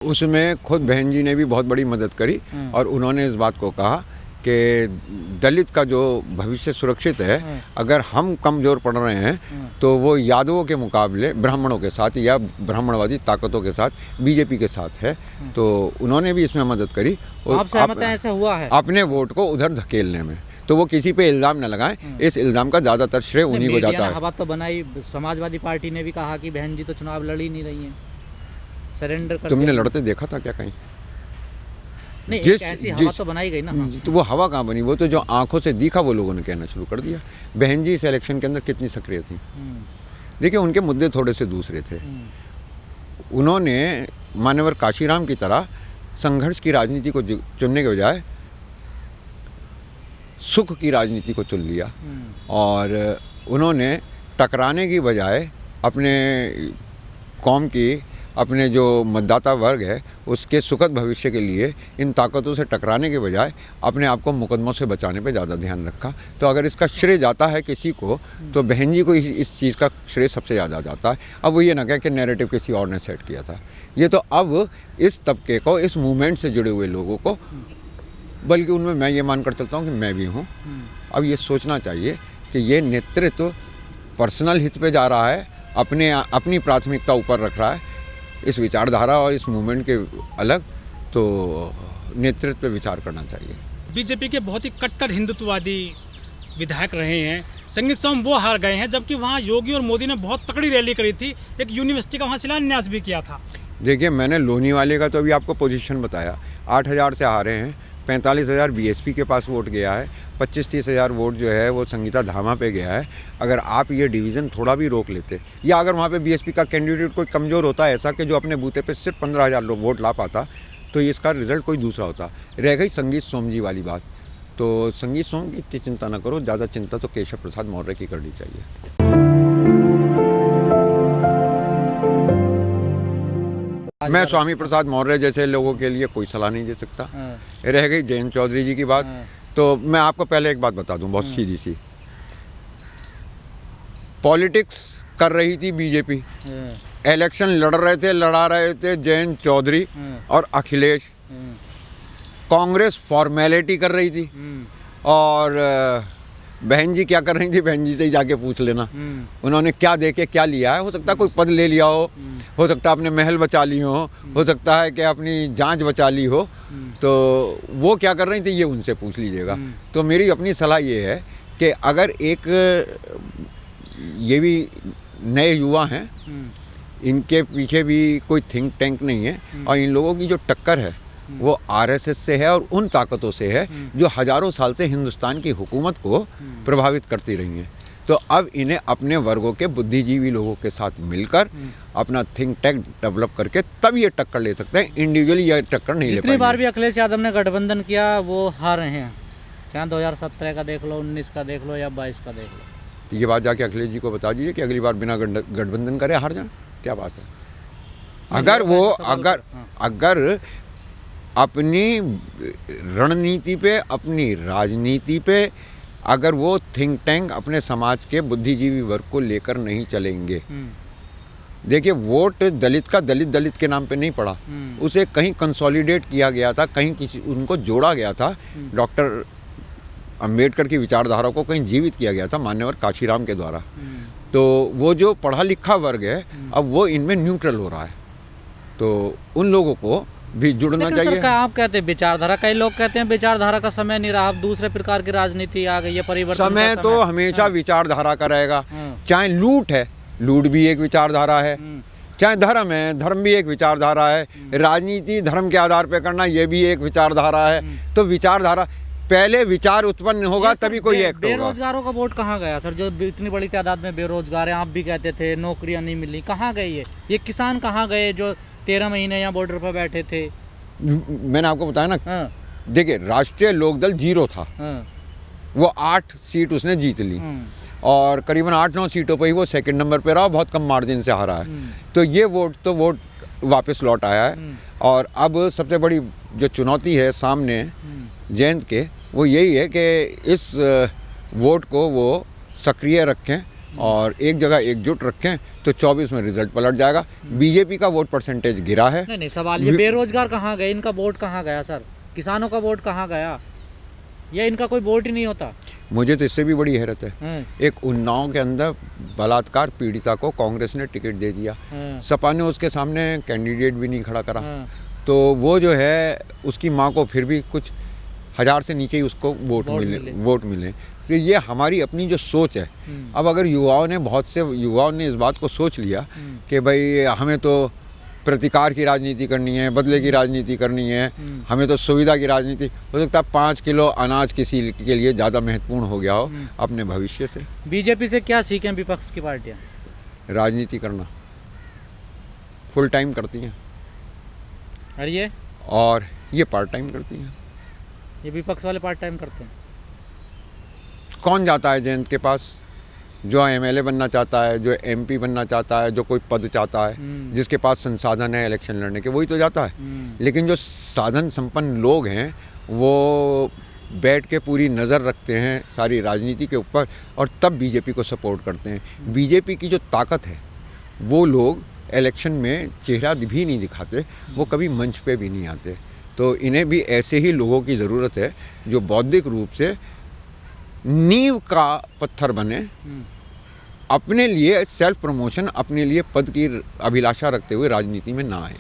उसमें खुद बहन जी ने भी बहुत बड़ी मदद करी और उन्होंने इस बात को कहा कि दलित का जो भविष्य सुरक्षित है, अगर हम कमज़ोर पड़ रहे हैं तो वो यादवों के मुकाबले ब्राह्मणों के साथ या ब्राह्मणवादी ताकतों के साथ बीजेपी के साथ है। तो उन्होंने भी इसमें मदद करी और आप सहमत हैं ऐसा हुआ है अपने वोट को उधर धकेलने में। तो वो किसी पे इल्ज़ाम न लगाएं, इस इल्ज़ाम का ज़्यादातर श्रेय उन्हीं को जाता है। हवा तो बनाई, समाजवादी पार्टी ने भी कहा कि बहन जी तो चुनाव लड़ ही नहीं रही हैं, सरेंडर कर तुमने लड़ते देखा था क्या कहीं? नहीं, एक ऐसी हवा तो बनाई गई ना। तो वो हवा कहाँ बनी? वो तो जो आंखों से दिखा वो लोगों ने कहना शुरू कर दिया। बहन जी इस इलेक्शन के अंदर कितनी सक्रिय थी। देखिए, उनके मुद्दे थोड़े से दूसरे थे। उन्होंने मान्यवर काशीराम की तरह संघर्ष की राजनीति को चुनने के बजाय सुख की राजनीति को चुन लिया और उन्होंने टकराने की बजाय अपने कौम की, अपने जो मतदाता वर्ग है उसके सुखद भविष्य के लिए इन ताकतों से टकराने के बजाय अपने आप को मुकदमों से बचाने पे ज़्यादा ध्यान रखा। तो अगर इसका श्रेय जाता है किसी को तो बहन जी को इस चीज़ का श्रेय सबसे ज़्यादा जाता है। अब वो ये ना कहे कि नैरेटिव किसी और ने सेट किया था। ये तो अब इस तबके को, इस मूवमेंट से जुड़े हुए लोगों को, बल्कि उनमें मैं ये मान कर चलता हूँ कि मैं भी हूँ, अब ये सोचना चाहिए कि ये नेतृत्व पर्सनल हित पे जा रहा है, अपनी प्राथमिकता ऊपर रख रहा है इस विचारधारा और इस मूवमेंट के अलग। तो नेतृत्व पे विचार करना चाहिए। बीजेपी के बहुत ही कट्टर हिंदुत्ववादी विधायक रहे हैं, संगीत सोम वो हार गए हैं, जबकि वहाँ योगी और मोदी ने बहुत तकड़ी रैली करी थी, एक यूनिवर्सिटी का वहाँ शिलान्यास भी किया था। देखिए, मैंने लोनी वाले का तो अभी आपको पोजीशन बताया, 8,000 से हारे हैं, 45,000 बीएसपी के पास वोट गया है, 25-30 हज़ार वोट जो है वो संगीता धामा पे गया है। अगर आप ये डिवीज़न थोड़ा भी रोक लेते, या अगर वहाँ पे बीएसपी का कैंडिडेट कोई कमज़ोर होता है ऐसा कि जो अपने बूथे पे सिर्फ 15,000 लोग वोट ला पाता, तो इसका रिजल्ट कोई दूसरा होता। रह गई संगीत सोम जी वाली बात, तो संगीत सोम की इतनी चिंता ना करो, ज़्यादा चिंता तो केशव प्रसाद मौर्य की करनी चाहिए। मैं स्वामी प्रसाद मौर्य जैसे लोगों के लिए कोई सलाह नहीं दे सकता। रह गई जयंत चौधरी जी की बात, तो मैं आपको पहले एक बात बता दूं, बहुत सीधी सी। पॉलिटिक्स कर रही थी बीजेपी, इलेक्शन लड़ा रहे थे जयंत चौधरी और अखिलेश। कांग्रेस फॉर्मेलिटी कर रही थी और बहन जी क्या कर रही थी, बहन जी से ही जाके पूछ लेना उन्होंने क्या दे के क्या लिया है। हो सकता है कोई पद ले लिया हो सकता है अपने महल बचा ली हो सकता है कि अपनी जांच बचा ली हो, तो वो क्या कर रही थी ये उनसे पूछ लीजिएगा। तो मेरी अपनी सलाह ये है कि अगर एक ये भी नए युवा हैं, इनके पीछे भी कोई थिंक टैंक नहीं है और इन लोगों की जो टक्कर है वो आरएसएस से है और उन ताकतों से है जो हजारों साल से हिंदुस्तान की हुकूमत को प्रभावित करती रही हैं। तो अब इन्हें अपने वर्गों के बुद्धिजीवी लोगों के साथ मिलकर अपना थिंक टैंक डेवलप करके तब ये टक्कर ले सकते हैं। इंडिविजुअली ये टक्कर नहीं ले पाएंगे। जितनी बार भी अखिलेश यादव ने गठबंधन किया वो हार रहे हैं, चाहे 2017 का देख लो, 19 का देख लो या 22 का देख लो। तो ये बात जाके अखिलेश जी को बता दीजिए कि अगली बार बिना गठबंधन करे हार जाए। क्या बात है? अगर अपनी रणनीति पे, अपनी राजनीति पे अगर वो थिंक टैंक अपने समाज के बुद्धिजीवी वर्ग को लेकर नहीं चलेंगे। देखिए, वोट दलित का दलित के नाम पे नहीं पड़ा, उसे कहीं कंसोलिडेट किया गया था, कहीं उनको जोड़ा गया था। डॉक्टर अंबेडकर की विचारधारा को कहीं जीवित किया गया था मान्यवर काशीराम के द्वारा। तो वो जो पढ़ा लिखा वर्ग है अब वो इनमें न्यूट्रल हो रहा है, तो उन लोगों को भी जुड़ना चाहिए। आप कहते हैं विचारधारा, कई लोग कहते हैं विचारधारा का समय नहीं रहा, अब दूसरे प्रकार की राजनीति आ गई है, परिवर्तन समय तो हमेशा विचारधारा का रहेगा। चाहे लूट है, लूट भी एक विचारधारा है, चाहे धर्म है, धर्म भी एक विचारधारा है, राजनीति धर्म के आधार पर करना ये भी एक विचारधारा है। तो विचारधारा, पहले विचार उत्पन्न होगा तभी कोई एक्ट होगा। बेरोजगारों का वोट कहाँ गया सर? जो इतनी बड़ी तादाद में बेरोजगार हैं, आप भी कहते थे नौकरियां नहीं मिली, कहाँ गई ये किसान कहाँ गए जो 13 महीने यहाँ बॉर्डर पर बैठे थे? मैंने आपको बताया ना। देखिए, राष्ट्रीय लोकदल 0 था, वो 8 सीट उसने जीत ली और करीबन 8-9 सीटों पर ही वो सेकंड नंबर पे रहा, बहुत कम मार्जिन से हारा है। तो ये वोट वापस लौट आया है। और अब सबसे बड़ी जो चुनौती है सामने जयंत के, वो यही है कि इस वोट को वो सक्रिय रखें और एक जगह एकजुट रखें तो 24 में रिजल्ट पलट जाएगा। बीजेपी का वोट परसेंटेज गिरा है। नहीं सवाल ये बेरोजगार कहाँ गए, इनका वोट कहाँ गया सर, किसानों का वोट कहाँ गया, या इनका कोई वोट ही नहीं होता। मुझे तो इससे भी बड़ी हैरत है, एक उन्नाव के अंदर बलात्कार पीड़िता को कांग्रेस ने टिकट दे दिया, सपा ने उसके सामने कैंडिडेट भी नहीं खड़ा करा, तो वो जो है उसकी माँ को फिर भी कुछ 1000 से नीचे ही उसको वोट मिले। तो ये हमारी अपनी जो सोच है। अब अगर बहुत से युवाओं ने इस बात को सोच लिया कि भाई हमें तो प्रतिकार की राजनीति करनी है, बदले की राजनीति करनी है, हमें तो सुविधा की राजनीति, हो सकता है 5 किलो अनाज किसी के लिए ज़्यादा महत्वपूर्ण हो गया हो अपने भविष्य से। बीजेपी से क्या सीखें विपक्ष की पार्टियां? राजनीति करना फुल टाइम करती हैं और ये पार्ट टाइम करती हैं। ये विपक्ष वाले पार्ट टाइम करते हैं। कौन जाता है जयंत के पास? जो एमएलए बनना चाहता है, जो एमपी बनना चाहता है, जो कोई पद चाहता है, जिसके पास संसाधन है इलेक्शन लड़ने के, वही तो जाता है। लेकिन जो साधन संपन्न लोग हैं वो बैठ के पूरी नज़र रखते हैं सारी राजनीति के ऊपर और तब बीजेपी को सपोर्ट करते हैं। बीजेपी की जो ताकत है वो लोग इलेक्शन में चेहरा भी नहीं दिखाते, वो कभी मंच पे भी नहीं आते। तो इन्हें भी ऐसे ही लोगों की ज़रूरत है जो बौद्धिक रूप से नींव का पत्थर बने, अपने लिए सेल्फ प्रमोशन, अपने लिए पद की अभिलाषा रखते हुए राजनीति में ना आए।